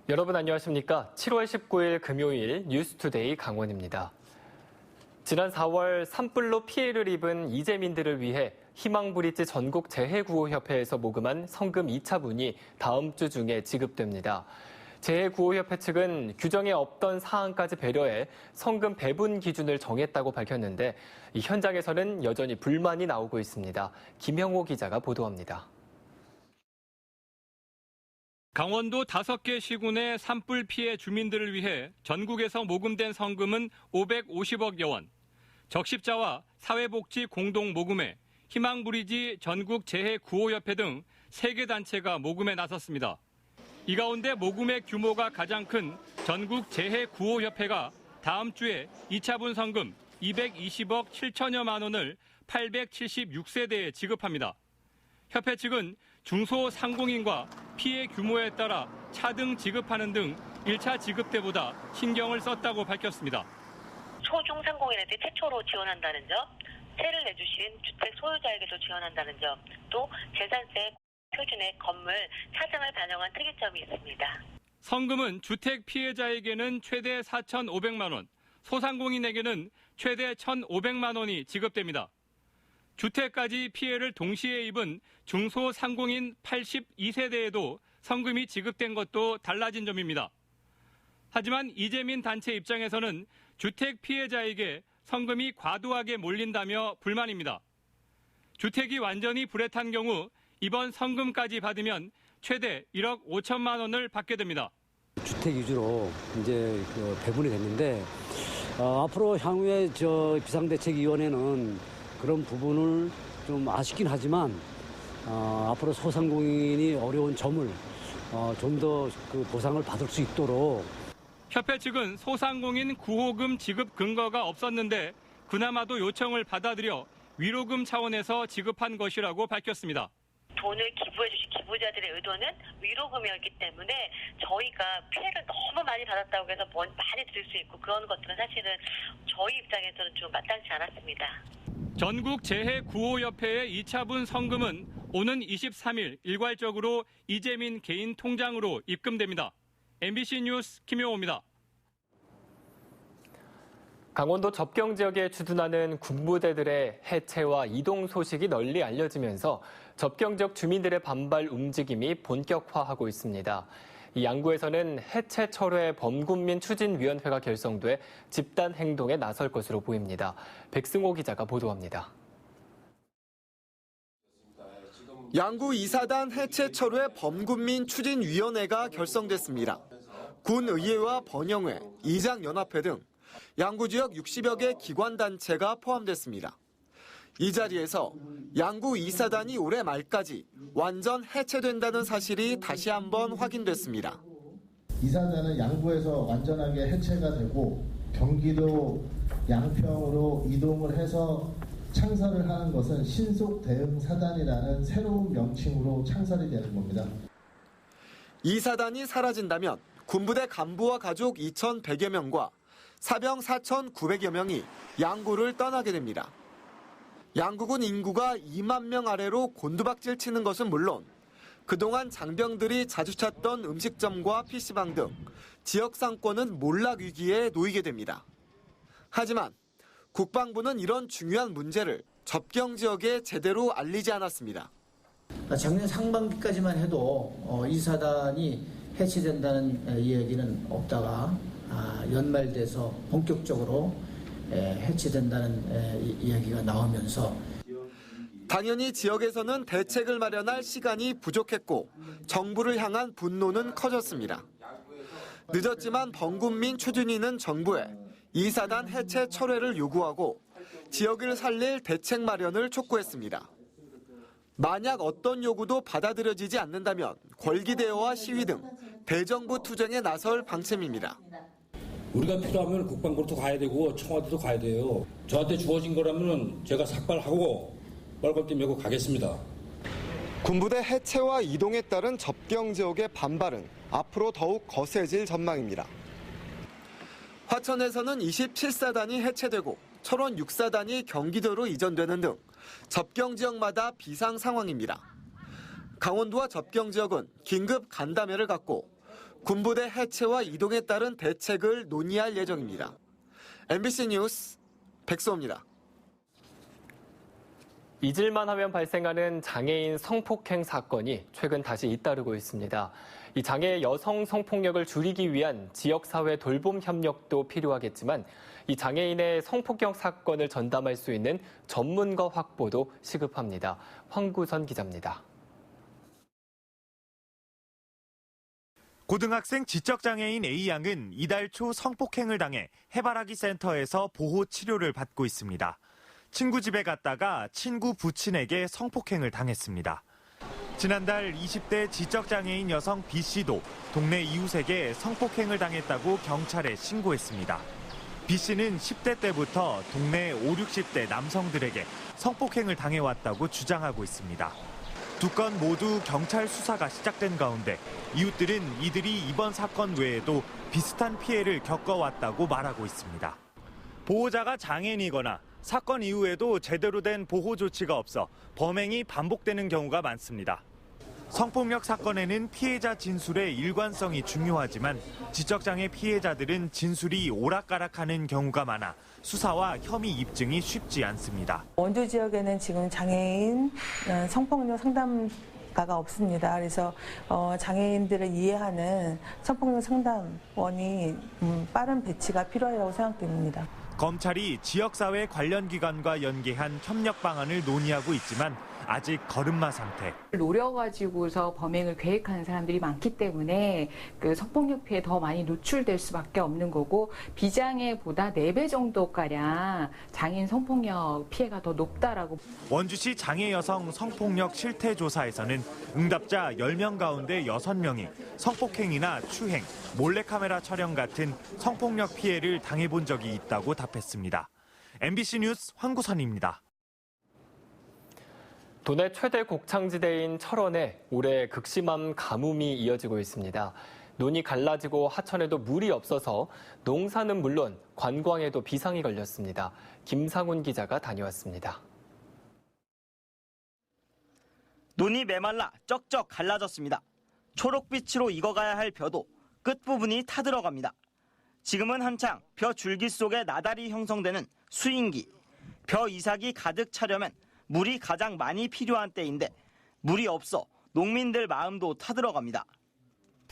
여러분 안녕하십니까? 7월 19일 금요일 뉴스투데이 강원입니다. 지난 4월 산불로 피해를 입은 이재민들을 위해 희망브리지 전국재해구호협회에서 모금한 성금 2차분이 다음 주 중에 지급됩니다. 재해구호협회 측은 규정에 없던 사항까지 배려해 성금 배분 기준을 정했다고 밝혔는데 이 현장에서는 여전히 불만이 나오고 있습니다. 김형호 기자가 보도합니다. 강원도 5개 시군의 산불 피해 주민들을 위해 전국에서 모금된 성금은 550억여 원. 적십자와 사회복지 공동 모금회, 희망브리지 전국재해구호협회 등 3개 단체가 모금에 나섰습니다. 이 가운데 모금의 규모가 가장 큰 전국재해구호협회가 다음 주에 2차분 성금 220억 7천여만 원을 876세대에 지급합니다. 협회 측은 중소상공인과 피해 규모에 따라 차등 지급하는 등 1차 지급 때보다 신경을 썼다고 밝혔습니다. 소중상공인한테 최초로 지원한다는 점, 세를 내주신 주택 소유자에게도 지원한다는 점, 또 재산세 표준의 건물 차등을 반영한 특이점이 있습니다. 성금은 주택 피해자에게는 최대 4,500만 원, 소상공인에게는 최대 1,500만 원이 지급됩니다. 주택까지 피해를 동시에 입은 중소상공인 82세대에도 성금이 지급된 것도 달라진 점입니다. 하지만 이재민 단체 입장에서는 주택 피해자에게 성금이 과도하게 몰린다며 불만입니다. 주택이 완전히 불에 탄 경우 이번 성금까지 받으면 최대 1억 5천만 원을 받게 됩니다. 주택 위주로 이제 배분이 됐는데 앞으로 향후에 비상대책위원회는 그런 부분을 좀 아쉽긴 하지만 앞으로 소상공인이 어려운 점을 좀 더 그 보상을 받을 수 있도록. 협회 측은 소상공인 구호금 지급 근거가 없었는데 그나마도 요청을 받아들여 위로금 차원에서 지급한 것이라고 밝혔습니다. 돈을 기부해 주신 기부자들의 의도는 위로금이었기 때문에 저희가 피해를 너무 많이 받았다고 해서 많이 들 수 있고 그런 것들은 사실은 저희 입장에서는 좀 마땅치 않았습니다. 전국재해구호협회의 2차분 성금은 오는 23일 일괄적으로 이재민 개인 통장으로 입금됩니다. MBC 뉴스 김용호입니다. 강원도 접경 지역에 주둔하는 군부대들의 해체와 이동 소식이 널리 알려지면서 접경 지역 주민들의 반발 움직임이 본격화하고 있습니다. 이 양구에서는 해체 철회 범군민 추진위원회가 결성돼 집단 행동에 나설 것으로 보입니다. 백승호 기자가 보도합니다. 양구 2사단 해체 철회 범군민 추진위원회가 결성됐습니다. 군의회와 번영회, 이장연합회 등 양구 지역 60여 개 기관단체가 포함됐습니다. 이 자리에서 양구 2사단이 올해 말까지 완전 해체된다는 사실이 다시 한번 확인됐습니다. 2사단은 양구에서 완전하게 해체가 되고 경기도 양평으로 이동을 해서 창설을 하는 것은 신속대응사단이라는 새로운 명칭으로 창설이 되는 겁니다. 2사단이 사라진다면 군부대 간부와 가족 2,100여 명과 사병 4,900여 명이 양구를 떠나게 됩니다. 양구군 인구가 2만 명 아래로 곤두박질 치는 것은 물론 그동안 장병들이 자주 찾던 음식점과 PC방 등 지역 상권은 몰락 위기에 놓이게 됩니다. 하지만 국방부는 이런 중요한 문제를 접경 지역에 제대로 알리지 않았습니다. 작년 상반기까지만 해도 2사단이 해체된다는 이야기는 없다가 연말돼서 본격적으로 해체된다는 이야기가 나오면서 당연히 지역에서는 대책을 마련할 시간이 부족했고 정부를 향한 분노는 커졌습니다. 늦었지만 범군민 추진위는 정부에 2사단 해체 철회를 요구하고 지역을 살릴 대책 마련을 촉구했습니다. 만약 어떤 요구도 받아들여지지 않는다면 권리대여와 시위 등 대정부 투쟁에 나설 방침입니다. 우리가 필요하면 국방부도 가야 되고 청와대도 가야 돼요. 저한테 주어진 거라면 제가 삭발하고 빨간띠 메고 가겠습니다. 군부대 해체와 이동에 따른 접경 지역의 반발은 앞으로 더욱 거세질 전망입니다. 화천에서는 27사단이 해체되고 철원 6사단이 경기도로 이전되는 등 접경 지역마다 비상 상황입니다. 강원도와 접경 지역은 긴급 간담회를 갖고 군부대 해체와 이동에 따른 대책을 논의할 예정입니다. MBC 뉴스 백수호입니다. 잊을만 하면 발생하는 장애인 성폭행 사건이 최근 다시 잇따르고 있습니다. 이 장애 여성 성폭력을 줄이기 위한 지역사회 돌봄 협력도 필요하겠지만 이 장애인의 성폭력 사건을 전담할 수 있는 전문가 확보도 시급합니다. 황구선 기자입니다. 고등학생 지적장애인 A양은 이달 초 성폭행을 당해 해바라기 센터에서 보호 치료를 받고 있습니다. 친구 집에 갔다가 친구 부친에게 성폭행을 당했습니다. 지난달 20대 지적장애인 여성 B씨도 동네 이웃에게 성폭행을 당했다고 경찰에 신고했습니다. B씨는 10대 때부터 동네 5, 60대 남성들에게 성폭행을 당해왔다고 주장하고 있습니다. 두 건 모두 경찰 수사가 시작된 가운데 이웃들은 이들이 이번 사건 외에도 비슷한 피해를 겪어왔다고 말하고 있습니다. 보호자가 장애인이거나 사건 이후에도 제대로 된 보호 조치가 없어 범행이 반복되는 경우가 많습니다. 성폭력 사건에는 피해자 진술의 일관성이 중요하지만 지적장애 피해자들은 진술이 오락가락하는 경우가 많아 수사와 혐의 입증이 쉽지 않습니다. 원주 지역에는 지금 장애인 성폭력 상담가가 없습니다. 그래서 장애인들을 이해하는 성폭력 상담원이 빠른 배치가 필요하다고 생각됩니다. 검찰이 지역사회 관련 기관과 연계한 협력 방안을 논의하고 있지만 아직 걸음마 상태. 노려가지고서 범행을 계획하는 사람들이 많기 때문에 그 성폭력 피해에 더 많이 노출될 수밖에 없는 거고 비장애보다 4배 정도가량 장애인 성폭력 피해가 더 높다라고. 원주시 장애 여성 성폭력 실태 조사에서는 응답자 10명 가운데 6명이 성폭행이나 추행, 몰래카메라 촬영 같은 성폭력 피해를 당해본 적이 있다고 답했습니다. MBC 뉴스 황구선입니다. 도내 최대 곡창지대인 철원에 올해 극심한 가뭄이 이어지고 있습니다. 논이 갈라지고 하천에도 물이 없어서 농사는 물론 관광에도 비상이 걸렸습니다. 김상훈 기자가 다녀왔습니다. 논이 메말라 쩍쩍 갈라졌습니다. 초록빛으로 익어가야 할 벼도 끝부분이 타들어갑니다. 지금은 한창 벼 줄기 속에 나달이 형성되는 수인기, 벼 이삭이 가득 차려면 물이 가장 많이 필요한 때인데 물이 없어 농민들 마음도 타들어갑니다.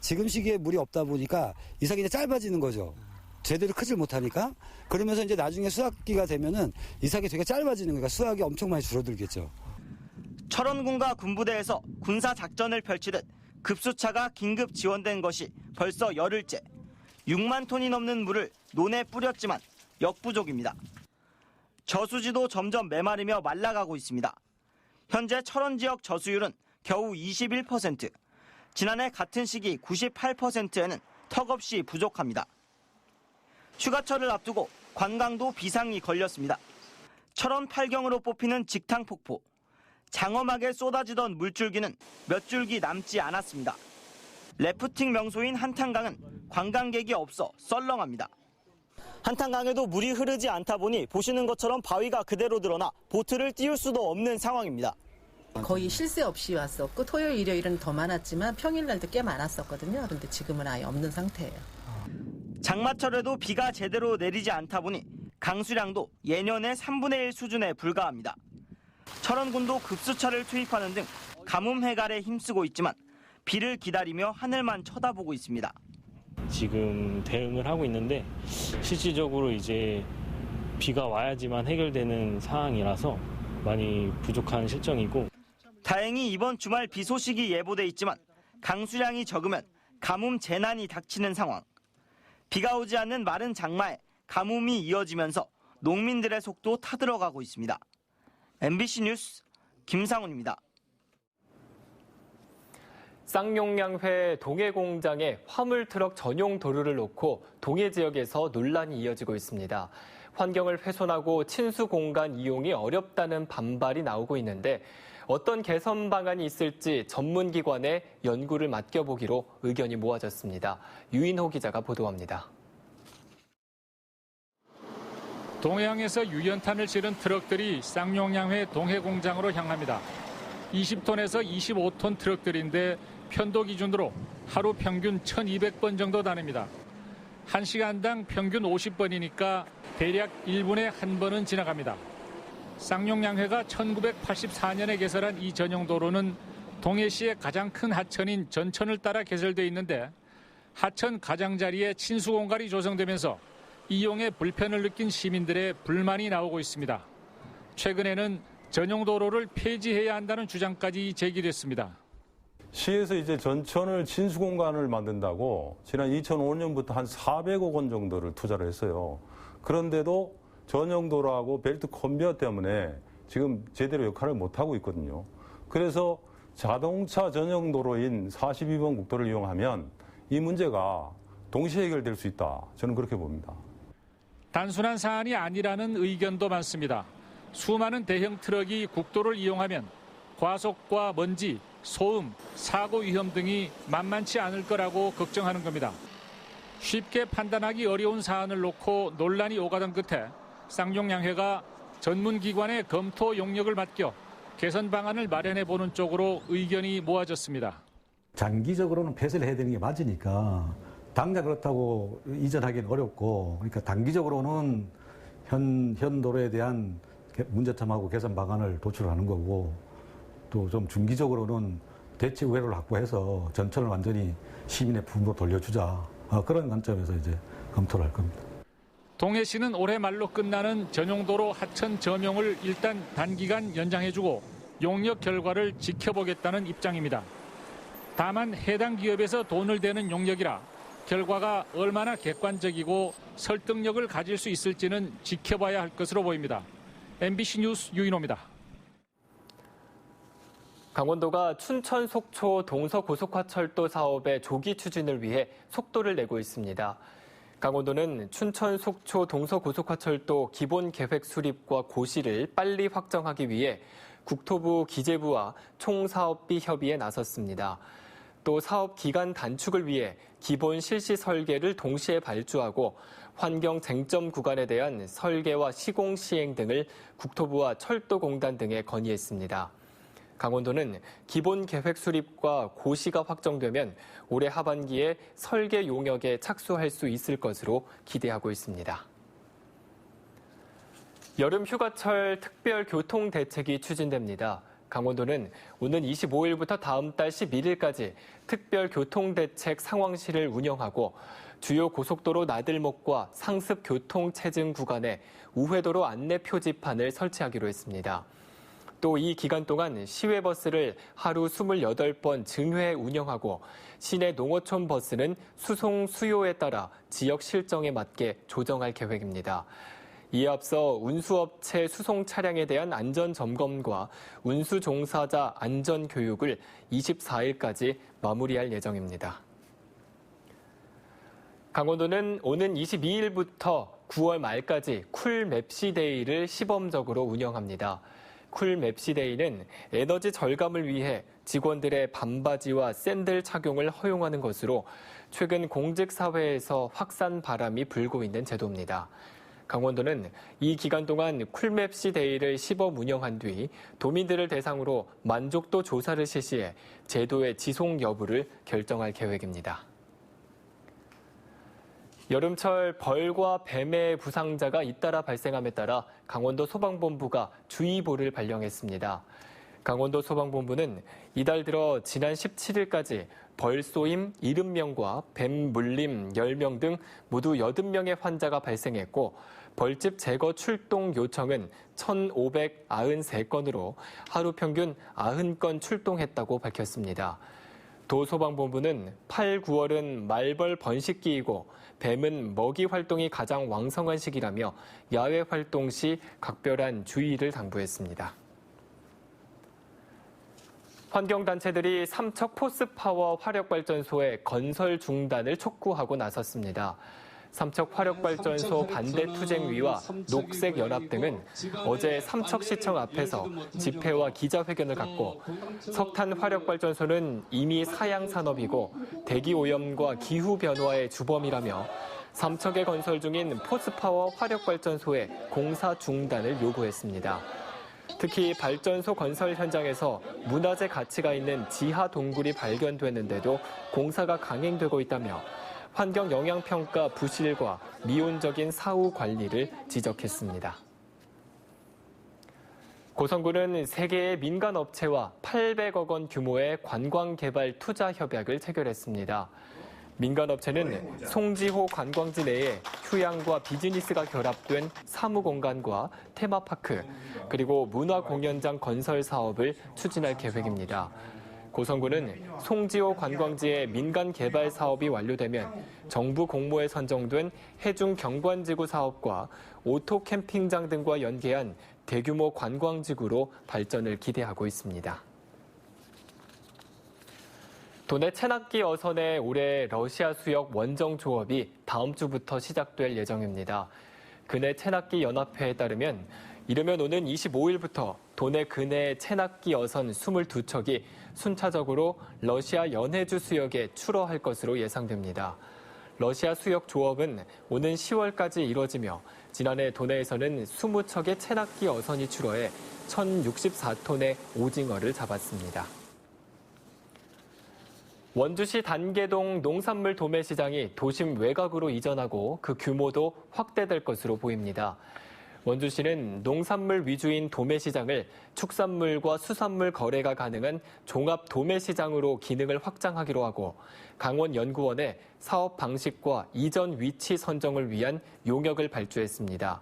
지금 시기에 물이 없다 보니까 이삭이 이제 짧아지는 거죠. 제대로 크질 못하니까. 그러면서 이제 나중에 수확기가 되면은 이삭이 되게 짧아지는 거니까 수확이 엄청 많이 줄어들겠죠. 철원군과 군부대에서 군사 작전을 펼치듯 급수차가 긴급 지원된 것이 벌써 열흘째. 6만 톤이 넘는 물을 논에 뿌렸지만 역부족입니다. 저수지도 점점 메마르며 말라가고 있습니다. 현재 철원 지역 저수율은 겨우 21%, 지난해 같은 시기 98%에는 턱없이 부족합니다. 휴가철을 앞두고 관광도 비상이 걸렸습니다. 철원 팔경으로 뽑히는 직탕폭포. 장엄하게 쏟아지던 물줄기는 몇 줄기 남지 않았습니다. 래프팅 명소인 한탄강은 관광객이 없어 썰렁합니다. 한탄강에도 물이 흐르지 않다 보니 보시는 것처럼 바위가 그대로 드러나 보트를 띄울 수도 없는 상황입니다. 거의 쉴 새 없이 왔었고 토요일, 일요일은 더 많았지만 평일날도 꽤 많았었거든요. 그런데 지금은 아예 없는 상태예요. 장마철에도 비가 제대로 내리지 않다 보니 강수량도 예년의 3분의 1 수준에 불과합니다. 철원군도 급수차를 투입하는 등 가뭄 해갈에 힘쓰고 있지만 비를 기다리며 하늘만 쳐다보고 있습니다. 지금 대응을 하고 있는데 실질적으로 이제 비가 와야지만 해결되는 상황이라서 많이 부족한 실정이고. 다행히 이번 주말 비 소식이 예보돼 있지만 강수량이 적으면 가뭄 재난이 닥치는 상황. 비가 오지 않는 마른 장마에 가뭄이 이어지면서 농민들의 속도 타들어가고 있습니다. MBC 뉴스 김상훈입니다. 쌍용량회 동해 공장에 화물 트럭 전용 도로를 놓고 동해 지역에서 논란이 이어지고 있습니다. 환경을 훼손하고 친수 공간 이용이 어렵다는 반발이 나오고 있는데 어떤 개선 방안이 있을지 전문기관에 연구를 맡겨보기로 의견이 모아졌습니다. 유인호 기자가 보도합니다. 동해항에서 유연탄을 실은 트럭들이 쌍용량회 동해 공장으로 향합니다. 20톤에서 25톤 트럭들인데 편도 기준으로 하루 평균 1,200번 정도 다닙니다. 1시간당 평균 50번이니까 대략 1분에 한 번은 지나갑니다. 쌍용양회가 1984년에 개설한 이 전용도로는 동해시의 가장 큰 하천인 전천을 따라 개설돼 있는데 하천 가장자리에 친수공갈이 조성되면서 이용에 불편을 느낀 시민들의 불만이 나오고 있습니다. 최근에는 전용도로를 폐지해야 한다는 주장까지 제기됐습니다. 시에서 이제 전천을 친수공간을 만든다고 지난 2005년부터 한 400억 원 정도를 투자를 했어요. 그런데도 전용도로하고 벨트 컨베이어 때문에 지금 제대로 역할을 못하고 있거든요. 그래서 자동차 전용도로인 42번 국도를 이용하면 이 문제가 동시에 해결될 수 있다. 저는 그렇게 봅니다. 단순한 사안이 아니라는 의견도 많습니다. 수많은 대형 트럭이 국도를 이용하면 과속과 먼지, 소음, 사고 위험 등이 만만치 않을 거라고 걱정하는 겁니다. 쉽게 판단하기 어려운 사안을 놓고 논란이 오가던 끝에 쌍용양회가 전문기관에 검토 용역을 맡겨 개선 방안을 마련해보는 쪽으로 의견이 모아졌습니다. 장기적으로는 폐쇄를 해야 되는 게 맞으니까 당장 그렇다고 이전하기는 어렵고, 그러니까 단기적으로는 현 도로에 대한 문제점하고 개선 방안을 도출하는 거고, 또 좀 중기적으로는 대체 우회로를 확보해서 전천을 완전히 시민의 품으로 돌려주자, 그런 관점에서 이제 검토를 할 겁니다. 동해시는 올해 말로 끝나는 전용도로 하천 점용을 일단 단기간 연장해주고 용역 결과를 지켜보겠다는 입장입니다. 다만 해당 기업에서 돈을 대는 용역이라 결과가 얼마나 객관적이고 설득력을 가질 수 있을지는 지켜봐야 할 것으로 보입니다. MBC 뉴스 유인호입니다. 강원도가 춘천 속초 동서고속화철도 사업의 조기 추진을 위해 속도를 내고 있습니다. 강원도는 춘천 속초 동서고속화철도 기본계획 수립과 고시를 빨리 확정하기 위해 국토부 기재부와 총사업비 협의에 나섰습니다. 또 사업 기간 단축을 위해 기본 실시 설계를 동시에 발주하고 환경 쟁점 구간에 대한 설계와 시공 시행 등을 국토부와 철도공단 등에 건의했습니다. 강원도는 기본 계획 수립과 고시가 확정되면 올해 하반기에 설계 용역에 착수할 수 있을 것으로 기대하고 있습니다. 여름 휴가철 특별 교통 대책이 추진됩니다. 강원도는 오는 25일부터 다음 달 11일까지 특별 교통 대책 상황실을 운영하고 주요 고속도로 나들목과 상습 교통 체증 구간에 우회도로 안내 표지판을 설치하기로 했습니다. 또 이 기간 동안 시외버스를 하루 28번 증회 운영하고 시내 농어촌 버스는 수송 수요에 따라 지역 실정에 맞게 조정할 계획입니다. 이에 앞서 운수업체 수송 차량에 대한 안전 점검과 운수 종사자 안전 교육을 24일까지 마무리할 예정입니다. 강원도는 오는 22일부터 9월 말까지 쿨 맵시데이를 시범적으로 운영합니다. 쿨 맵시데이는 에너지 절감을 위해 직원들의 반바지와 샌들 착용을 허용하는 것으로 최근 공직사회에서 확산 바람이 불고 있는 제도입니다. 강원도는 이 기간 동안 쿨맵시데이를 시범 운영한 뒤 도민들을 대상으로 만족도 조사를 실시해 제도의 지속 여부를 결정할 계획입니다. 여름철 벌과 뱀의 부상자가 잇따라 발생함에 따라 강원도 소방본부가 주의보를 발령했습니다. 강원도 소방본부는 이달 들어 지난 17일까지 벌 쏘임 70명과 뱀 물림 10명 등 모두 80명의 환자가 발생했고 벌집 제거 출동 요청은 1,593건으로 하루 평균 90건 출동했다고 밝혔습니다. 도소방본부는 8, 9월은 말벌 번식기이고 뱀은 먹이 활동이 가장 왕성한 시기라며 야외 활동 시 각별한 주의를 당부했습니다. 환경단체들이 삼척 포스파워 화력발전소의 건설 중단을 촉구하고 나섰습니다. 삼척 화력발전소 반대투쟁위와 녹색연합 등은 어제 삼척시청 앞에서 집회와 기자회견을 갖고 석탄 화력발전소는 이미 사양산업이고 대기오염과 기후변화의 주범이라며 삼척에 건설 중인 포스파워 화력발전소의 공사 중단을 요구했습니다. 특히 발전소 건설 현장에서 문화재 가치가 있는 지하 동굴이 발견됐는데도 공사가 강행되고 있다며 환경 영향 평가 부실과 미온적인 사후 관리를 지적했습니다. 고성군은 3개의 민간 업체와 800억 원 규모의 관광 개발 투자 협약을 체결했습니다. 민간 업체는 송지호 관광지 내에 휴양과 비즈니스가 결합된 사무공간과 테마파크, 그리고 문화공연장 건설 사업을 추진할 계획입니다. 고성군은 송지호 관광지의 민간 개발 사업이 완료되면 정부 공모에 선정된 해중 경관지구 사업과 오토 캠핑장 등과 연계한 대규모 관광지구로 발전을 기대하고 있습니다. 도내 체납기 어선의 올해 러시아 수역 원정 조업이 다음 주부터 시작될 예정입니다. 근해 체납기 연합회에 따르면 이르면 오는 25일부터 도내 근해 체납기 어선 22척이 순차적으로 러시아 연해주 수역에 출어할 것으로 예상됩니다. 러시아 수역 조업은 오는 10월까지 이뤄지며 지난해 도내에서는 20척의 체납기 어선이 출어해 1,064톤의 오징어를 잡았습니다. 원주시 단계동 농산물 도매시장이 도심 외곽으로 이전하고 그 규모도 확대될 것으로 보입니다. 원주시는 농산물 위주인 도매시장을 축산물과 수산물 거래가 가능한 종합 도매시장으로 기능을 확장하기로 하고 강원연구원에 사업 방식과 이전 위치 선정을 위한 용역을 발주했습니다.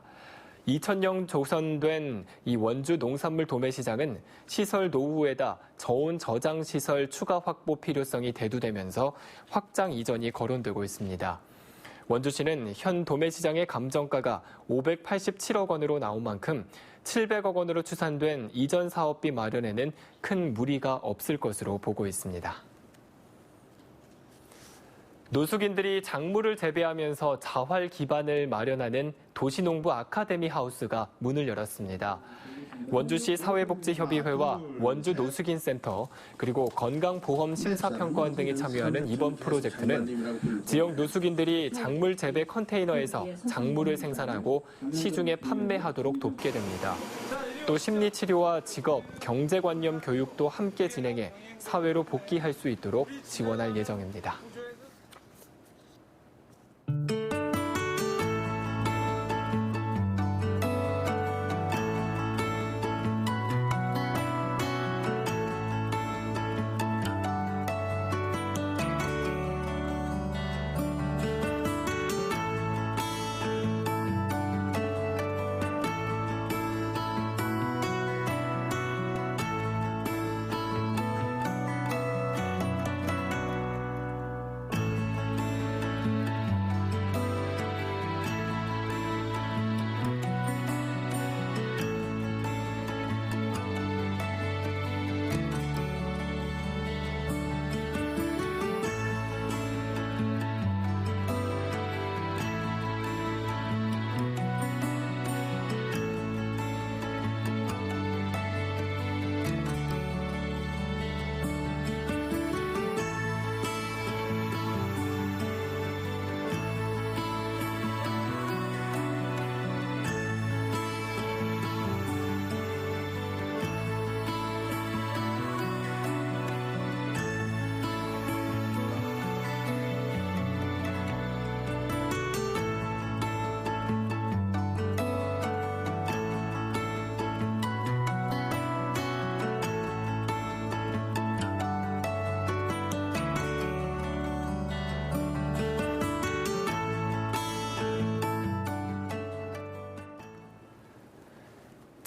2000년 조성된 이 원주 농산물 도매시장은 시설 노후에다 저온 저장 시설 추가 확보 필요성이 대두되면서 확장 이전이 거론되고 있습니다. 원주시는 현 도매시장의 감정가가 587억 원으로 나온 만큼 700억 원으로 추산된 이전 사업비 마련에는 큰 무리가 없을 것으로 보고 있습니다. 노숙인들이 작물을 재배하면서 자활 기반을 마련하는 도시농부 아카데미 하우스가 문을 열었습니다. 원주시 사회복지협의회와 원주 노숙인센터 그리고 건강보험심사평가원 등이 참여하는 이번 프로젝트는 지역 노숙인들이 작물 재배 컨테이너에서 작물을 생산하고 시중에 판매하도록 돕게 됩니다. 또 심리치료와 직업, 경제관념 교육도 함께 진행해 사회로 복귀할 수 있도록 지원할 예정입니다.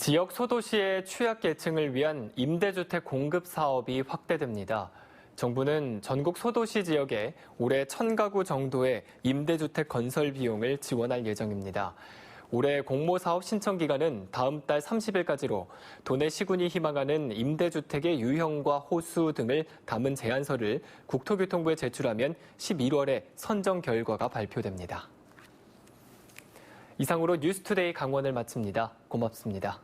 지역 소도시의 취약계층을 위한 임대주택 공급 사업이 확대됩니다. 정부는 전국 소도시 지역에 올해 1,000가구 정도의 임대주택 건설 비용을 지원할 예정입니다. 올해 공모사업 신청 기간은 다음 달 30일까지로 도내 시군이 희망하는 임대주택의 유형과 호수 등을 담은 제안서를 국토교통부에 제출하면 11월에 선정 결과가 발표됩니다. 이상으로 뉴스투데이 강원을 마칩니다. 고맙습니다.